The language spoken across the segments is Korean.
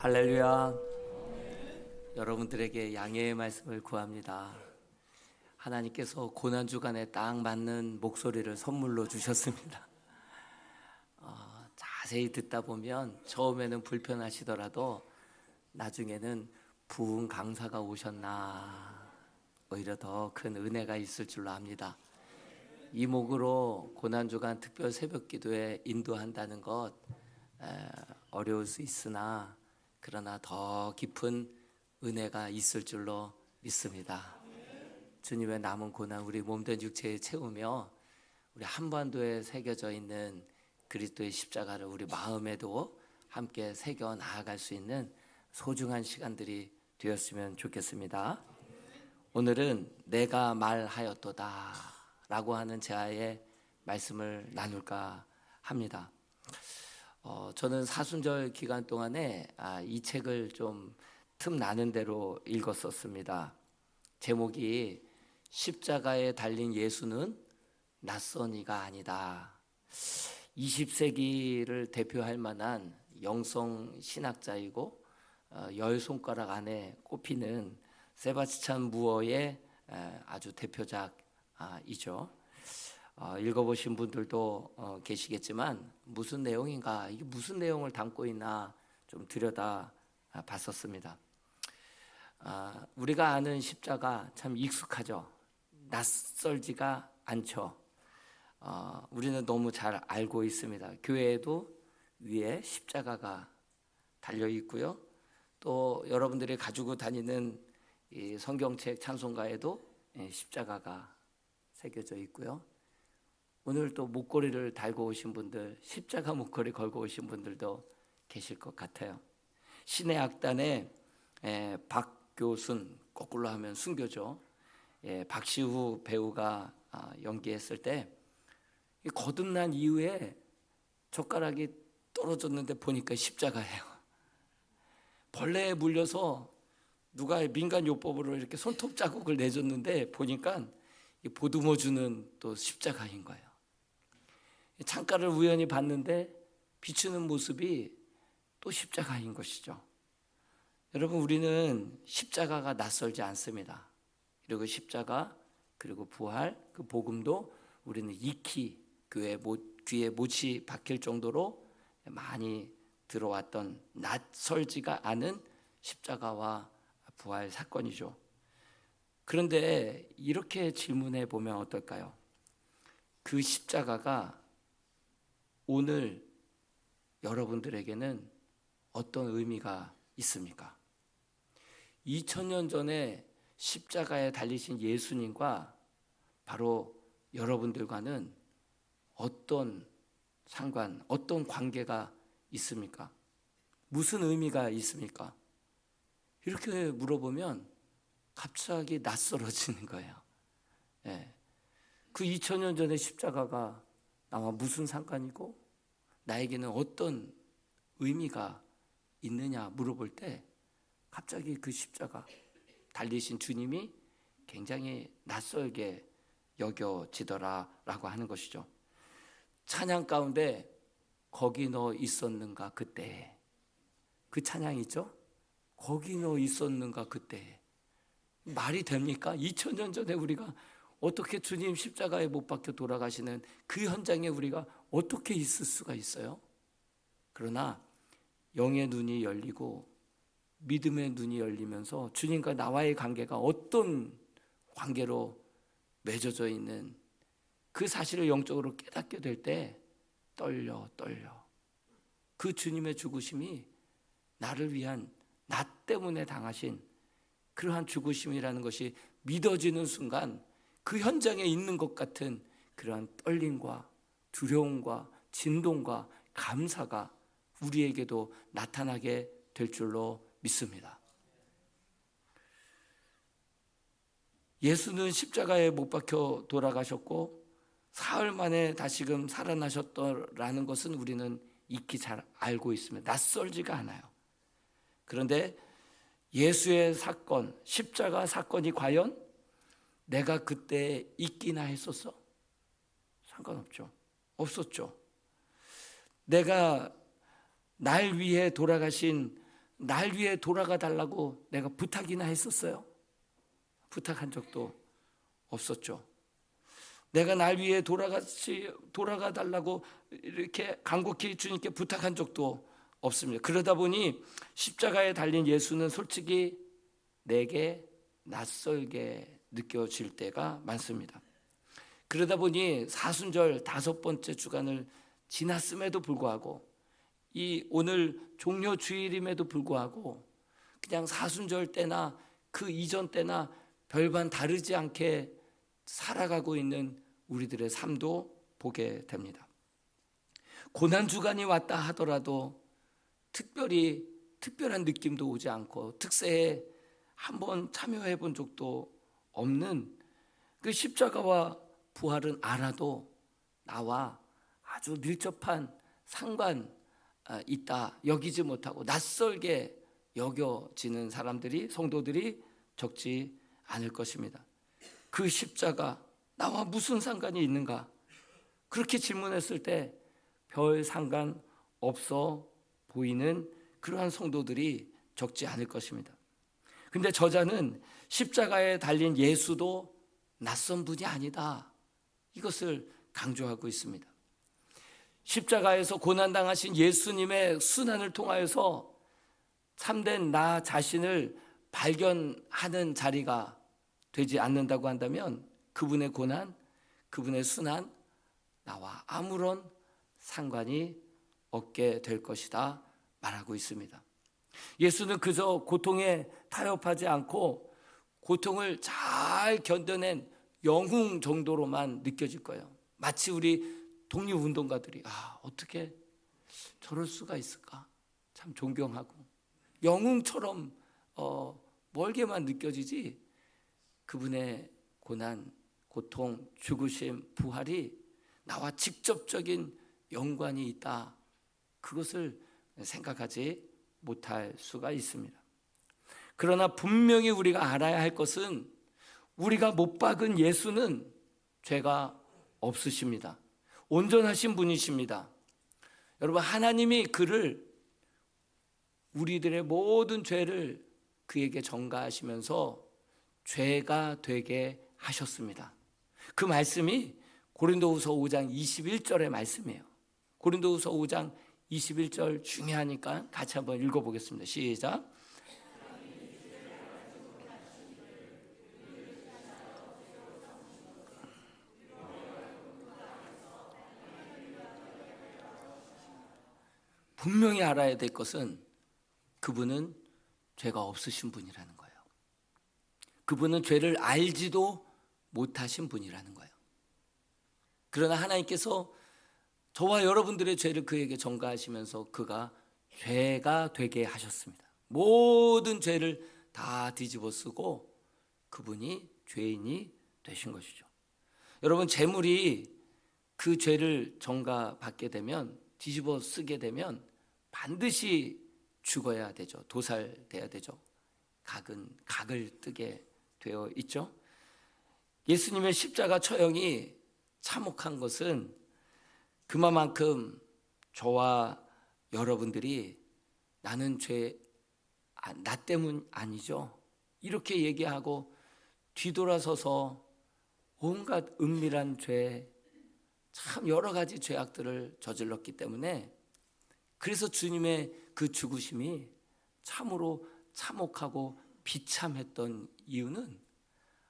할렐루야. 여러분들에게 양해의 말씀을 구합니다. 하나님께서 고난주간에 딱 맞는 목소리를 선물로 주셨습니다. 자세히 듣다 보면 처음에는 불편하시더라도 나중에는 부흥 강사가 오셨나 오히려 더 큰 은혜가 있을 줄로 압니다. 이 목으로 고난주간 특별 새벽기도에 인도한다는 것 어려울 수 있으나 그러나 더 깊은 은혜가 있을 줄로 믿습니다. 주님의 남은 고난 우리 몸된 육체에 채우며 우리 한반도에 새겨져 있는 그리스도의 십자가를 우리 마음에도 함께 새겨 나아갈 수 있는 소중한 시간들이 되었으면 좋겠습니다. 오늘은 내가 말하였도다 라고 하는 제아의 말씀을 나눌까 합니다. 저는 사순절 기간 동안에 이 책을 좀 틈 나는 대로 읽었었습니다. 제목이 십자가에 달린 예수는 낯선 이가 아니다. 20세기를 대표할 만한 영성 신학자이고 열 손가락 안에 꼽히는 세바스찬 무어의 아주 대표작이죠. 읽어보신 분들도 계시겠지만 무슨 내용인가, 이게 무슨 내용을 담고 있나 좀 들여다 봤었습니다. 우리가 아는 십자가 참 익숙하죠. 낯설지가 않죠. 우리는 너무 잘 알고 있습니다. 교회에도 위에 십자가가 달려 있고요. 또 여러분들이 가지고 다니는 이 성경책 찬송가에도 십자가가 새겨져 있고요. 오늘 또 목걸이를 달고 오신 분들, 십자가 목걸이 걸고 오신 분들도 계실 것 같아요. 신의 악단의 박교순, 거꾸로 하면 순교죠. 박시후 배우가 연기했을 때 거듭난 이후에 젓가락이 떨어졌는데 보니까 십자가예요. 벌레에 물려서 누가 민간요법으로 이렇게 손톱 자국을 내줬는데 보니까 보듬어 주는 또 십자가인 거예요. 창가를 우연히 봤는데 비추는 모습이 또 십자가인 것이죠. 여러분, 우리는 십자가가 낯설지 않습니다. 그리고 십자가, 그리고 부활, 그 복음도 우리는 익히 귀에 못이 박힐 정도로 많이 들어왔던 낯설지가 않은 십자가와 부활 사건이죠. 그런데 이렇게 질문해 보면 어떨까요? 그 십자가가 오늘 여러분들에게는 어떤 의미가 있습니까? 2000년 전에 십자가에 달리신 예수님과 바로 여러분들과는 어떤 상관, 어떤 관계가 있습니까? 무슨 의미가 있습니까? 이렇게 물어보면 갑자기 낯설어지는 거예요. 그 2000년 전의 십자가가 나와 무슨 상관이고 나에게는 어떤 의미가 있느냐 물어볼 때 갑자기 그 십자가 달리신 주님이 굉장히 낯설게 여겨지더라라고 하는 것이죠. 찬양 가운데 거기 너 있었는가 그때, 그 찬양 있죠? 거기 너 있었는가 그때. 말이 됩니까? 2000년 전에 우리가 어떻게 주님 십자가에 못 박혀 돌아가시는 그 현장에 우리가 어떻게 있을 수가 있어요? 그러나 영의 눈이 열리고 믿음의 눈이 열리면서 주님과 나와의 관계가 어떤 관계로 맺어져 있는 그 사실을 영적으로 깨닫게 될 때 떨려. 그 주님의 죽으심이 나를 위한, 나 때문에 당하신 그러한 죽으심이라는 것이 믿어지는 순간 그 현장에 있는 것 같은 그러한 떨림과 두려움과 진동과 감사가 우리에게도 나타나게 될 줄로 믿습니다. 예수는 십자가에 못 박혀 돌아가셨고 사흘 만에 다시금 살아나셨다라는 것은 우리는 익히 잘 알고 있습니다. 낯설지가 않아요. 그런데 예수의 사건, 십자가 사건이 과연 내가 그때 있기나 했었어? 상관없죠. 없었죠. 내가 날 위해 돌아가신 날 위해 돌아가 달라고 내가 부탁이나 했었어요? 부탁한 적도 없었죠. 내가 날 위해 돌아가 달라고 이렇게 간곡히 주님께 부탁한 적도 없습니다. 그러다 보니 십자가에 달린 예수는 솔직히 내게 낯설게 느껴질 때가 많습니다. 그러다 보니 사순절 5번째 주간을 지났음에도 불구하고, 이 오늘 종료 주일임에도 불구하고 그냥 사순절 때나 그 이전 때나 별반 다르지 않게 살아가고 있는 우리들의 삶도 보게 됩니다. 고난 주간이 왔다 하더라도 특별한 느낌도 오지 않고 특세에 한번 참여해 본 적도 없는 그 십자가와 부활은 알아도 나와 아주 밀접한 상관 있다 여기지 못하고 낯설게 여겨지는 사람들이, 성도들이 적지 않을 것입니다. 그 십자가 나와 무슨 상관이 있는가? 그렇게 질문했을 때 별 상관 없어 보이는 그러한 성도들이 적지 않을 것입니다. 근데 저자는 십자가에 달린 예수도 낯선 분이 아니다, 이것을 강조하고 있습니다. 십자가에서 고난당하신 예수님의 순환을 통하여서 참된 나 자신을 발견하는 자리가 되지 않는다고 한다면 그분의 고난, 그분의 순환, 나와 아무런 상관이 없게 될 것이다 말하고 있습니다. 예수는 그저 고통에 타협하지 않고 고통을 잘 견뎌낸 영웅 정도로만 느껴질 거예요. 마치 우리 독립운동가들이 어떻게 저럴 수가 있을까? 참 존경하고 영웅처럼 멀게만 느껴지지, 그분의 고난, 고통, 죽으심, 부활이 나와 직접적인 연관이 있다, 그것을 생각하지 못할 수가 있습니다. 그러나 분명히 우리가 알아야 할 것은 우리가 못 박은 예수는 죄가 없으십니다. 온전하신 분이십니다. 여러분, 하나님이 그를, 우리들의 모든 죄를 그에게 전가하시면서 죄가 되게 하셨습니다. 그 말씀이 고린도후서 5장 21절의 말씀이에요. 고린도후서 5장 21절 중요하니까 같이 한번 읽어보겠습니다. 시작. 분명히 알아야 될 것은 그분은 죄가 없으신 분이라는 거예요. 그분은 죄를 알지도 못하신 분이라는 거예요. 그러나 하나님께서 저와 여러분들의 죄를 그에게 전가하시면서 그가 죄가 되게 하셨습니다. 모든 죄를 다 뒤집어 쓰고 그분이 죄인이 되신 것이죠. 여러분, 재물이 그 죄를 전가받게 되면, 뒤집어 쓰게 되면 반드시 죽어야 되죠. 도살돼야 되죠. 각을 뜨게 되어 있죠. 예수님의 십자가 처형이 참혹한 것은 그만큼 저와 여러분들이 나는 나 때문 아니죠, 이렇게 얘기하고 뒤돌아서서 온갖 은밀한 죄, 참 여러 가지 죄악들을 저질렀기 때문에, 그래서 주님의 그 죽으심이 참으로 참혹하고 비참했던 이유는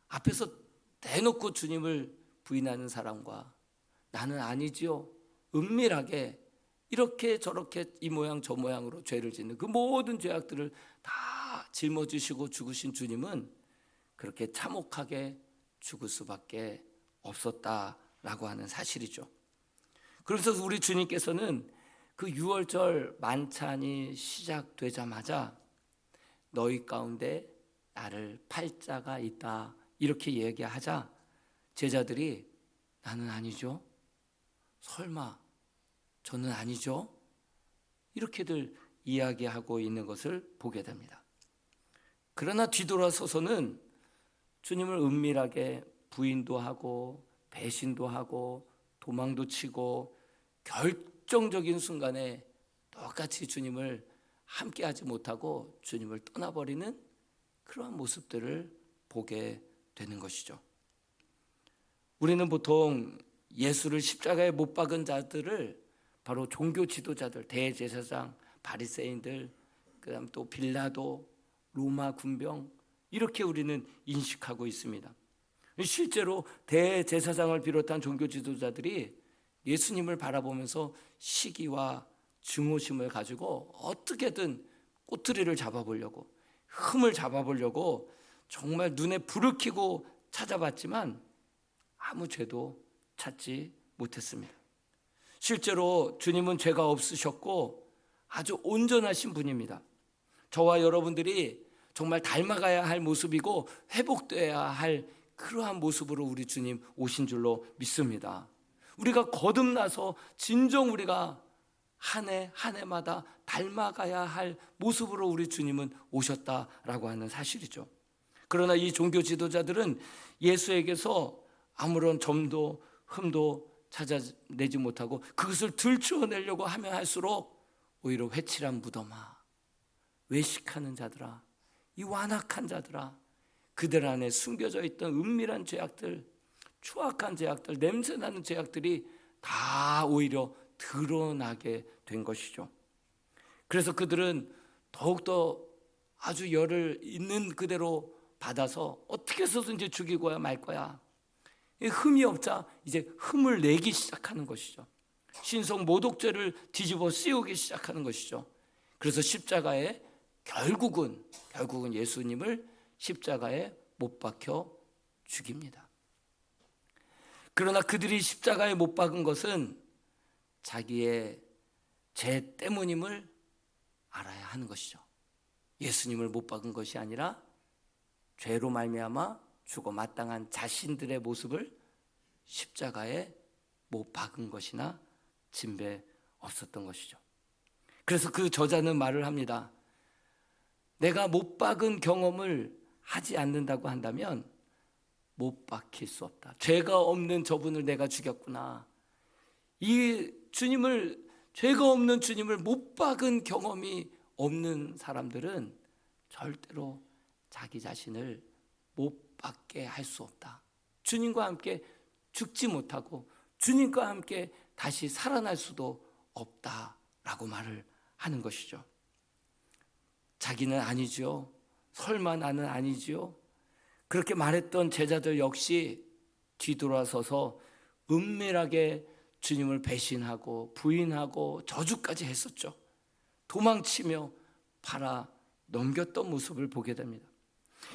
앞에서 대놓고 주님을 부인하는 사람과 나는 아니지요, 은밀하게 이렇게 저렇게 이 모양 저 모양으로 죄를 짓는 그 모든 죄악들을 다 짊어지시고 죽으신 주님은 그렇게 참혹하게 죽을 수밖에 없었다라고 하는 사실이죠. 그래서 우리 주님께서는 그 유월절 만찬이 시작되자마자 너희 가운데 나를 팔 자가 있다 이렇게 얘기하자 제자들이 나는 아니죠, 설마 저는 아니죠, 이렇게들 이야기하고 있는 것을 보게 됩니다. 그러나 뒤돌아서서는 주님을 은밀하게 부인도 하고 배신도 하고 도망도 치고 결정적인 순간에 똑같이 주님을 함께하지 못하고 주님을 떠나버리는 그러한 모습들을 보게 되는 것이죠. 우리는 보통 예수를 십자가에 못 박은 자들을 바로 종교 지도자들, 대제사장, 바리새인들, 그다음 또 빌라도, 로마 군병, 이렇게 우리는 인식하고 있습니다. 실제로 대제사장을 비롯한 종교 지도자들이 예수님을 바라보면서 시기와 증오심을 가지고 어떻게든 꼬투리를 잡아보려고, 흠을 잡아보려고 정말 눈에 불을 켜고 찾아봤지만 아무 죄도 찾지 못했습니다. 실제로 주님은 죄가 없으셨고 아주 온전하신 분입니다. 저와 여러분들이 정말 닮아가야 할 모습이고 회복되어야 할 그러한 모습으로 우리 주님 오신 줄로 믿습니다. 우리가 거듭나서 진정 우리가 한 해 한 해마다 닮아가야 할 모습으로 우리 주님은 오셨다라고 하는 사실이죠. 그러나 이 종교 지도자들은 예수에게서 아무런 점도 흠도 찾아내지 못하고 그것을 들추어내려고 하면 할수록 오히려 회칠한 무덤아, 외식하는 자들아, 이 완악한 자들아, 그들 안에 숨겨져 있던 은밀한 죄악들, 추악한 죄악들, 냄새나는 죄악들이 다 오히려 드러나게 된 것이죠. 그래서 그들은 더욱더 아주 열을 있는 그대로 받아서 어떻게 해서든지 죽이고야 말 거야. 흠이 없자 이제 흠을 내기 시작하는 것이죠. 신성 모독죄를 뒤집어 씌우기 시작하는 것이죠. 그래서 십자가에 결국은 예수님을 십자가에 못 박혀 죽입니다. 그러나 그들이 십자가에 못 박은 것은 자기의 죄 때문임을 알아야 하는 것이죠. 예수님을 못 박은 것이 아니라 죄로 말미암아 죽어 마땅한 자신들의 모습을 십자가에 못 박은 것이나 진배 없었던 것이죠. 그래서 그 저자는 말을 합니다. 내가 못 박은 경험을 하지 않는다고 한다면 못 박힐 수 없다. 죄가 없는 저분을 내가 죽였구나. 이 주님을, 죄가 없는 주님을 못 박은 경험이 없는 사람들은 절대로 자기 자신을 못 박게 할 수 없다. 주님과 함께 죽지 못하고 주님과 함께 다시 살아날 수도 없다라고 말을 하는 것이죠. 자기는 아니죠. 설마 나는 아니죠. 그렇게 말했던 제자들 역시 뒤돌아서서 은밀하게 주님을 배신하고 부인하고 저주까지 했었죠. 도망치며 팔아 넘겼던 모습을 보게 됩니다.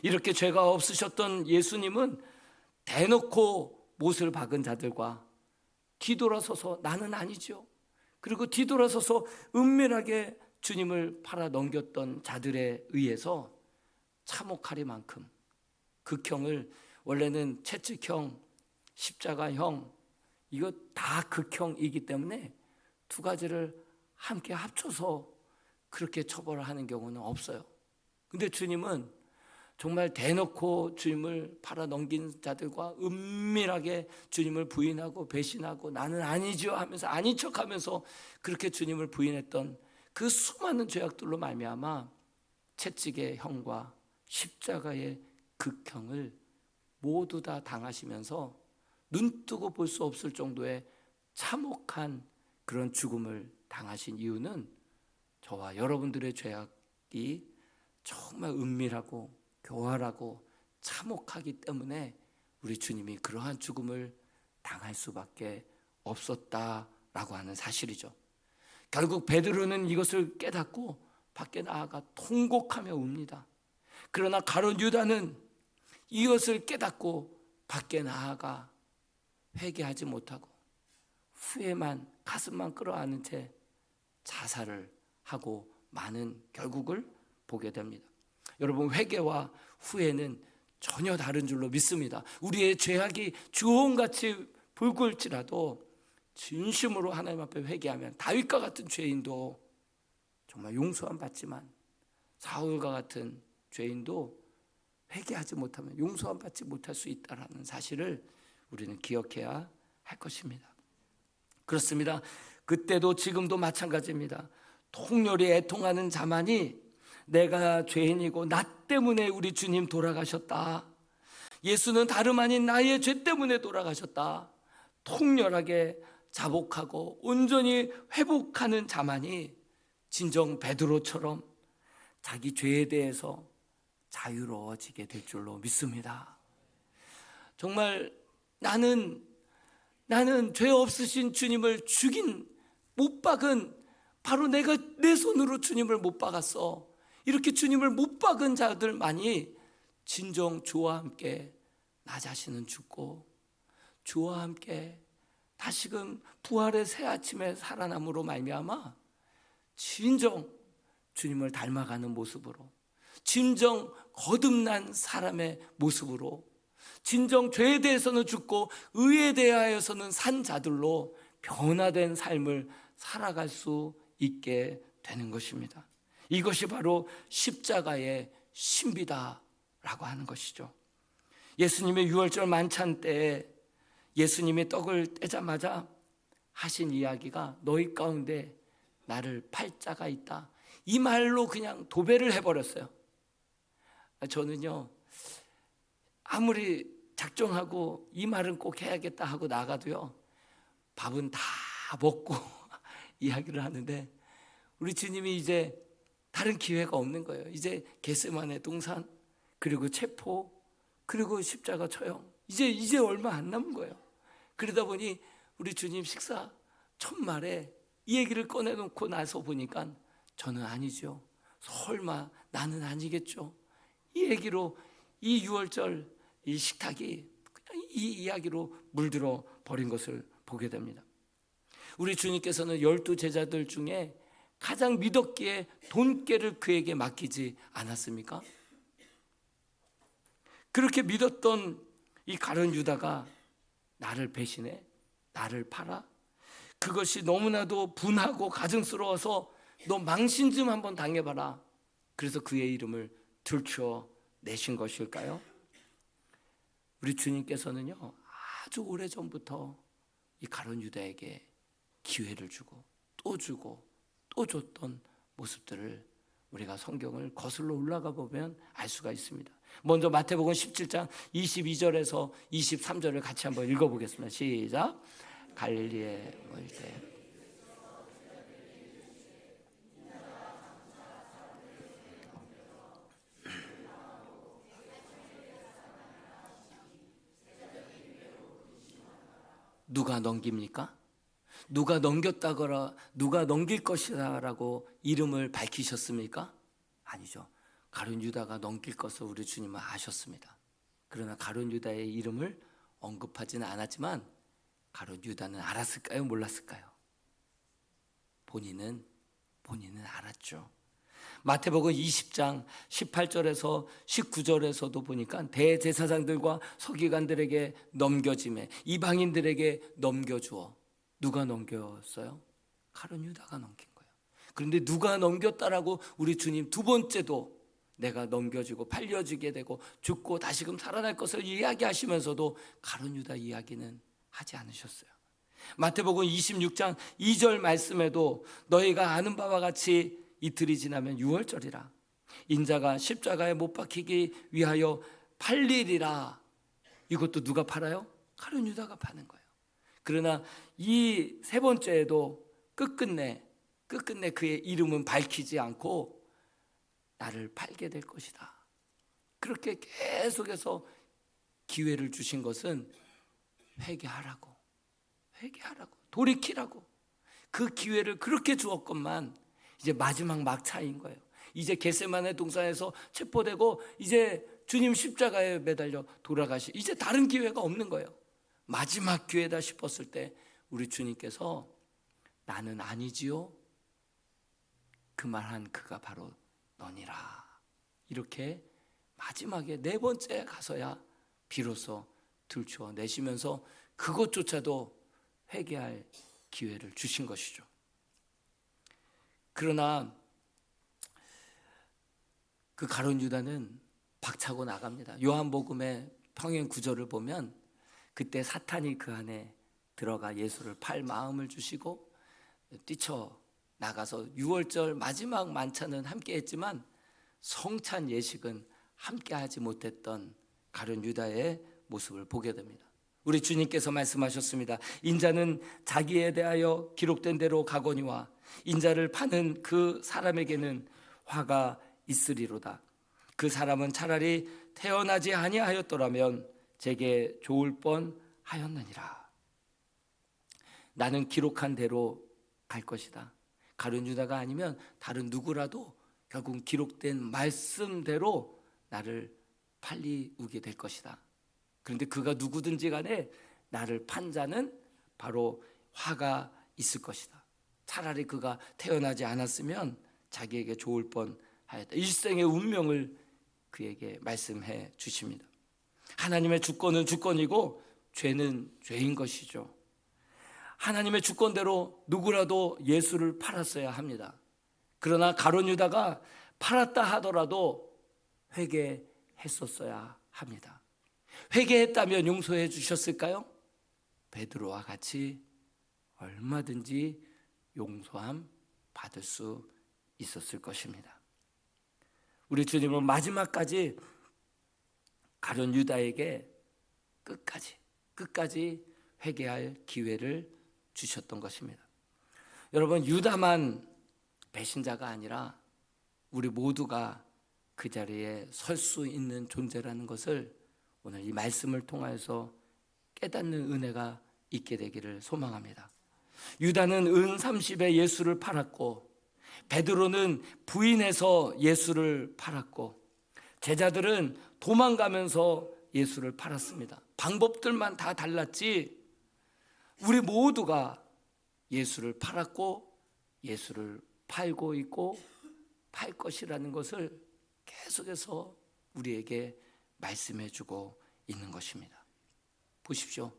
이렇게 죄가 없으셨던 예수님은 대놓고 못을 박은 자들과 뒤돌아서서 나는 아니죠. 그리고 뒤돌아서서 은밀하게 주님을 팔아 넘겼던 자들에 의해서 참혹하리만큼 극형을, 원래는 채찍형, 십자가형, 이거 다 극형이기 때문에 두 가지를 함께 합쳐서 그렇게 처벌하는 경우는 없어요. 근데 주님은 정말 대놓고 주님을 팔아 넘긴 자들과 은밀하게 주님을 부인하고 배신하고 나는 아니죠 하면서 아닌 척하면서 그렇게 주님을 부인했던 그 수많은 죄악들로 말미암아 채찍의 형과 십자가의 극형을 모두 다 당하시면서 눈뜨고 볼 수 없을 정도의 참혹한 그런 죽음을 당하신 이유는 저와 여러분들의 죄악이 정말 은밀하고 교활하고 참혹하기 때문에 우리 주님이 그러한 죽음을 당할 수밖에 없었다라고 하는 사실이죠. 결국 베드로는 이것을 깨닫고 밖에 나아가 통곡하며 웁니다. 그러나 가룟 유다는 이것을 깨닫고 밖에 나아가 회개하지 못하고 후회만, 가슴만 끌어안은 채 자살을 하고 마는 결국을 보게 됩니다. 여러분, 회개와 후회는 전혀 다른 줄로 믿습니다. 우리의 죄악이 주홍같이 붉을지라도 진심으로 하나님 앞에 회개하면 다윗과 같은 죄인도 정말 용서함 받지만 사울과 같은 죄인도 회개하지 못하면 용서함 받지 못할 수 있다는 사실을 우리는 기억해야 할 것입니다. 그렇습니다. 그때도 지금도 마찬가지입니다. 통렬히 애통하는 자만이 내가 죄인이고 나 때문에 우리 주님 돌아가셨다. 예수는 다름 아닌 나의 죄 때문에 돌아가셨다. 통렬하게 자복하고 온전히 회복하는 자만이 진정 베드로처럼 자기 죄에 대해서 자유로워지게 될 줄로 믿습니다. 정말 나는 죄 없으신 주님을 죽인, 못 박은, 바로 내가 내 손으로 주님을 못 박았어. 이렇게 주님을 못 박은 자들만이 진정 주와 함께 나 자신은 죽고 주와 함께 다시금 부활의 새 아침에 살아남으로 말미암아 진정 주님을 닮아가는 모습으로, 진정 거듭난 사람의 모습으로, 진정 죄에 대해서는 죽고 의에 대하여서는 산 자들로 변화된 삶을 살아갈 수 있게 되는 것입니다. 이것이 바로 십자가의 신비다라고 하는 것이죠. 예수님의 유월절 만찬 때에 예수님이 떡을 떼자마자 하신 이야기가 너희 가운데 나를 팔 자가 있다. 이 말로 그냥 도배를 해버렸어요. 저는요, 아무리 작정하고 이 말은 꼭 해야겠다 하고 나가도요, 밥은 다 먹고 이야기를 하는데 우리 주님이 이제 다른 기회가 없는 거예요. 이제 겟세마네 동산, 그리고 체포, 그리고 십자가 처형, 이제 얼마 안 남은 거예요. 그러다 보니 우리 주님 식사 첫말에 이 얘기를 꺼내놓고 나서 보니까 저는 아니죠, 설마 나는 아니겠죠, 이 얘기로 이 유월절 이 식탁이 그냥 이 이야기로 물들어 버린 것을 보게 됩니다. 우리 주님께서는 12 제자들 중에 가장 믿었기에 돈깨를 그에게 맡기지 않았습니까? 그렇게 믿었던 이 가룟 유다가 나를 배신해? 나를 팔아? 그것이 너무나도 분하고 가증스러워서 너 망신 좀 한번 당해봐라. 그래서 그의 이름을 들추어 내신 것일까요? 우리 주님께서는요, 아주 오래전부터 이 가룟 유다에게 기회를 주고 또 줬던 모습들을 우리가 성경을 거슬러 올라가 보면 알 수가 있습니다. 먼저 마태복음 17장 22절에서 23절을 같이 한번 읽어보겠습니다. 시작. 갈릴리에 올 때 누가 넘깁니까? 누가 넘겼다거나 누가 넘길 것이다라고 이름을 밝히셨습니까? 아니죠. 가룟 유다가 넘길 것을 우리 주님은 아셨습니다. 그러나 가룟 유다의 이름을 언급하지는 않았지만 가룟 유다는 알았을까요? 몰랐을까요? 본인은 알았죠. 마태복음 20장 18절에서 19절에서도 보니까 대제사장들과 서기관들에게 넘겨짐에 이방인들에게 넘겨주어 누가 넘겼어요? 가룟 유다가 넘긴 거예요. 그런데 누가 넘겼다라고 우리 주님 두 번째도 내가 넘겨지고 팔려지게 되고 죽고 다시금 살아날 것을 이야기하시면서도 가룟 유다 이야기는 하지 않으셨어요. 마태복음 26장 2절 말씀에도 너희가 아는 바와 같이 이틀이 지나면 유월절이라 인자가 십자가에 못 박히기 위하여 팔리리라. 이것도 누가 팔아요? 가룟 유다가 파는 거예요. 그러나 이 세 번째에도 끝끝내 그의 이름은 밝히지 않고 나를 팔게 될 것이다. 그렇게 계속해서 기회를 주신 것은 회개하라고, 돌이키라고. 그 기회를 그렇게 주었건만 이제 마지막 막차인 거예요. 이제 겟세마네 동산에서 체포되고 이제 주님 십자가에 매달려 돌아가시, 이제 다른 기회가 없는 거예요. 마지막 기회다 싶었을 때 우리 주님께서 나는 아니지요, 그 말한 그가 바로 너니라. 이렇게 마지막에 네 번째 가서야 비로소 들추어 내시면서 그것조차도 회개할 기회를 주신 것이죠. 그러나 그 가룟 유다는 박차고 나갑니다. 요한복음의 평행 구절을 보면 그때 사탄이 그 안에 들어가 예수를 팔 마음을 주시고 나가서 유월절 마지막 만찬은 함께 했지만 성찬 예식은 함께 하지 못했던 가룟 유다의 모습을 보게 됩니다. 우리 주님께서 말씀하셨습니다. 인자는 자기에 대하여 기록된 대로 가거니와 인자를 파는 그 사람에게는 화가 있으리로다. 그 사람은 차라리 태어나지 아니하였더라면 제게 좋을 뻔하였느니라. 나는 기록한 대로 갈 것이다. 가룟 유다가 아니면 다른 누구라도 결국 기록된 말씀대로 나를 팔리우게 될 것이다. 그런데 그가 누구든지 간에 나를 판 자는 바로 화가 있을 것이다. 차라리 그가 태어나지 않았으면 자기에게 좋을 뻔하였다. 일생의 운명을 그에게 말씀해 주십니다. 하나님의 주권은 주권이고 죄는 죄인 것이죠. 하나님의 주권대로 누구라도 예수를 팔았어야 합니다. 그러나 가룟 유다가 팔았다 하더라도 회개했었어야 합니다. 회개했다면 용서해 주셨을까요? 베드로와 같이 얼마든지 용서함 받을 수 있었을 것입니다. 우리 주님은 마지막까지 가룟 유다에게 끝까지 회개할 기회를 주셨던 것입니다. 여러분, 유다만 배신자가 아니라 우리 모두가 그 자리에 설 수 있는 존재라는 것을 오늘 이 말씀을 통해서 깨닫는 은혜가 있게 되기를 소망합니다. 유다는 은 30에 예수를 팔았고, 베드로는 부인해서 예수를 팔았고, 제자들은 도망가면서 예수를 팔았습니다. 방법들만 다 달랐지 우리 모두가 예수를 팔았고 예수를 팔고 있고 팔 것이라는 것을 계속해서 우리에게 말씀해 주고 있는 것입니다. 보십시오.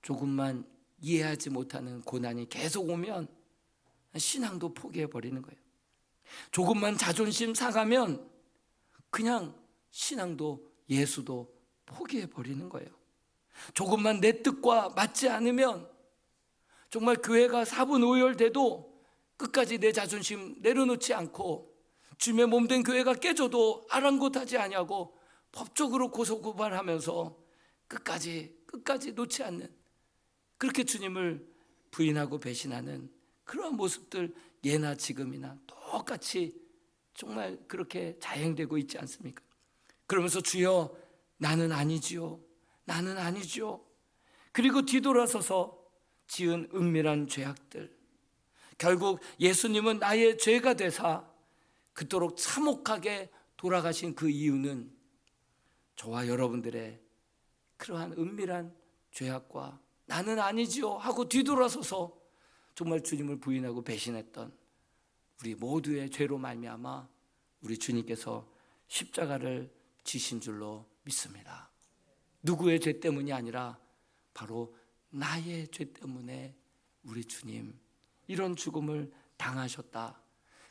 조금만 이해하지 못하는 고난이 계속 오면 신앙도 포기해 버리는 거예요. 조금만 자존심 상하면 그냥 신앙도 예수도 포기해 버리는 거예요. 조금만 내 뜻과 맞지 않으면 정말 교회가 사분오열돼도 끝까지 내 자존심 내려놓지 않고 주님의 몸된 교회가 깨져도 아랑곳하지 아니하고 법적으로 고소고발하면서 끝까지 놓지 않는, 그렇게 주님을 부인하고 배신하는 그러한 모습들 예나 지금이나 똑같이 정말 그렇게 자행되고 있지 않습니까? 그러면서 주여 나는 아니지요, 나는 아니지요. 그리고 뒤돌아서서 지은 은밀한 죄악들, 결국 예수님은 나의 죄가 되사 그토록 참혹하게 돌아가신 그 이유는 저와 여러분들의 그러한 은밀한 죄악과 나는 아니지요 하고 뒤돌아서서 정말 주님을 부인하고 배신했던 우리 모두의 죄로 말미암아 우리 주님께서 십자가를 지신 줄로 믿습니다. 누구의 죄 때문이 아니라 바로 나의 죄 때문에 우리 주님 이런 죽음을 당하셨다.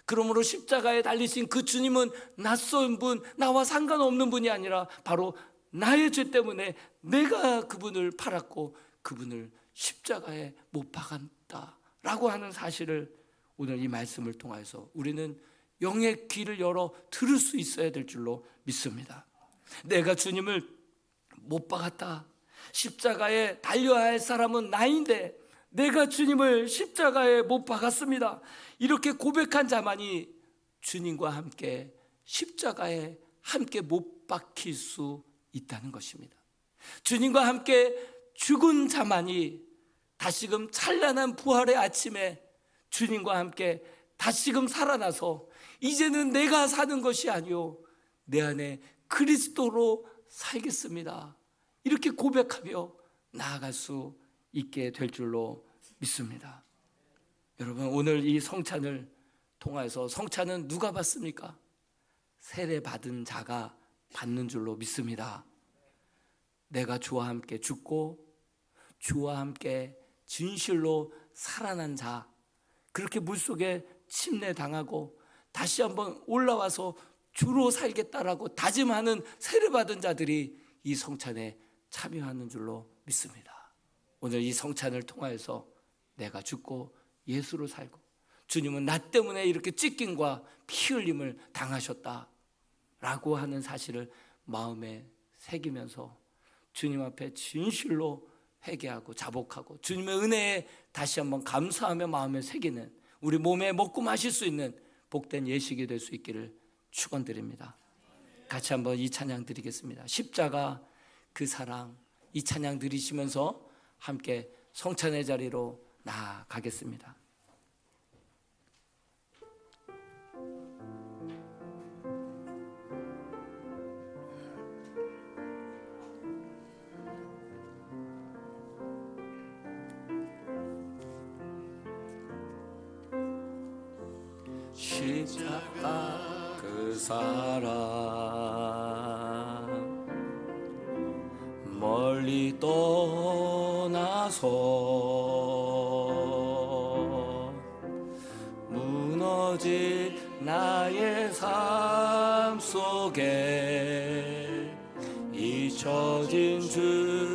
그러므로 십자가에 달리신 그 주님은 낯선 분, 나와 상관없는 분이 아니라 바로 나의 죄 때문에 내가 그분을 팔았고 그분을 십자가에 못 박았다라고 하는 사실을 오늘 이 말씀을 통해서 우리는 영의 귀를 열어 들을 수 있어야 될 줄로 믿습니다. 내가 주님을 못 박았다, 십자가에 달려야 할 사람은 나인데 내가 주님을 십자가에 못 박았습니다. 이렇게 고백한 자만이 주님과 함께 십자가에 함께 못 박힐 수 있다는 것입니다. 주님과 함께 죽은 자만이 다시금 찬란한 부활의 아침에 주님과 함께 다시금 살아나서 이제는 내가 사는 것이 아니요 내 안에 그리스도로 살겠습니다, 이렇게 고백하며 나아갈 수 있게 될 줄로 믿습니다. 여러분, 오늘 이 성찬을 통해서, 성찬은 누가 받습니까? 세례 받은 자가 받는 줄로 믿습니다. 내가 주와 함께 죽고 주와 함께 진실로 살아난 자, 그렇게 물속에 침례당하고 다시 한번 올라와서 주로 살겠다라고 다짐하는 세례받은 자들이 이 성찬에 참여하는 줄로 믿습니다. 오늘 이 성찬을 통하여서 내가 죽고 예수로 살고 주님은 나 때문에 이렇게 찢김과 피 흘림을 당하셨다라고 하는 사실을 마음에 새기면서 주님 앞에 진실로 회개하고 자복하고 주님의 은혜에 다시 한번 감사하며 마음에 새기는, 우리 몸에 먹고 마실 수 있는 복된 예식이 될 수 있기를 축원드립니다. 같이 한번 이 찬양 드리겠습니다. 십자가 그 사랑, 이 찬양 드리시면서 함께 성찬의 자리로 나아가겠습니다. 십자가 그 사랑 멀리 떠나서 무너진 나의 삶 속에 잊혀진 주